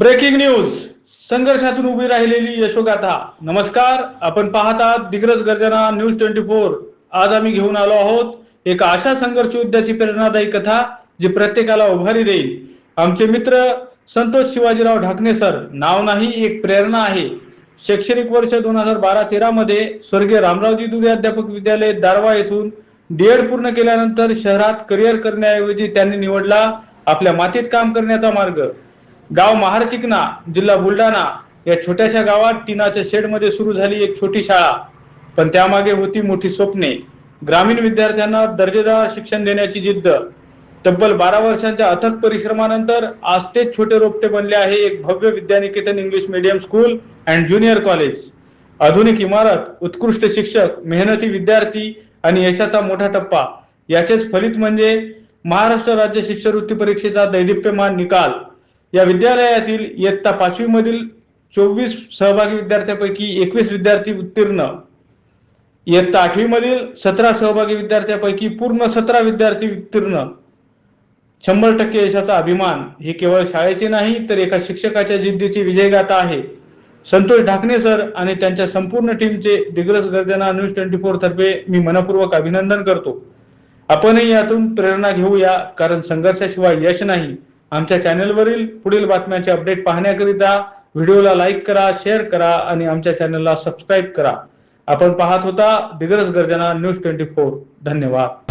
Breaking news. संघर्षातून उभी राहिलेली यशोगाथा. नमस्कार, आपण पाहत आहात दिग्रस गर्जना न्यूज 24. आज आम्ही घेऊन आलो आहोत एक आशा संघर्ष योद्ध्याची प्रेरणादायी कथा जी प्रत्येकाला उभारी देईल. आमचे मित्र संतोष शिवाजीराव ढाकणे सर. नाव नाही, एक प्रेरणा आहे. शैक्षणिक वर्ष 2012-13 मध्ये स्वर्गीय रामरावजी दुधे अध्यापक विद्यालय दारवा येथून डीएड पूर्ण केल्यानंतर शहरात करिअर करण्याऐवजी त्यांनी निवडला आपल्या मातीत काम करण्याचा मार्ग. गाव महारचिकना, जिल्हा बुलढाणा या छोट्याशा गावात टिनाच्या शेडमध्ये सुरू झाली एक छोटी शाळा. पण त्यामागे होती मोठी स्वप्ने. ग्रामीण विद्यार्थ्यांना दर्जेदार शिक्षण देण्याची जिद्द. तब्बल 12 वर्षांच्या अथक परिश्रमानंतर आज तेच छोटे रोपटे बनले आहे एक भव्य Vidyaniketan English medium school and junior college. आधुनिक इमारत, उत्कृष्ट शिक्षक, मेहनती विद्यार्थी आणि यशाचा मोठा टप्पा याचेच फलित म्हणजे महाराष्ट्र राज्य शिष्यवृत्ती परीक्षेचा दैदिप्यमान निकाल. या विद्यालयातील इयत्ता 5वी मधील 24 सहभागी विद्यार्थ्यांपैकी 21 विद्यार्थी उत्तीर्ण. इयत्ता 8वी मधील 17 सहभागी विद्यार्थ्यांपैकी पूर्ण 17 विद्यार्थी उत्तीर्ण. 100% यशाचा अभिमान. हे केवळ शाळेचे नाही तर एका शिक्षकाच्या जिद्दीची विजयगाथा आहे. संतोष ढाकणे सर आणि त्यांच्या संपूर्ण टीमचे दिग्रस गर्जना न्यूज 24 तर्फे मी मनपूर्वक अभिनंदन करतो. आपणही यातून प्रेरणा घेऊया, कारण संघर्षाशिवाय यश नाही. आमच्या चॅनलवरील पुढील बातम्यांचे अपडेट पाहण्याकरिता व्हिडिओला लाईक करा, शेअर करा आणि आमच्या चॅनलला सबस्क्राईब करा. आपण पाहत होता दिग्रस गर्जना न्यूज 24. धन्यवाद.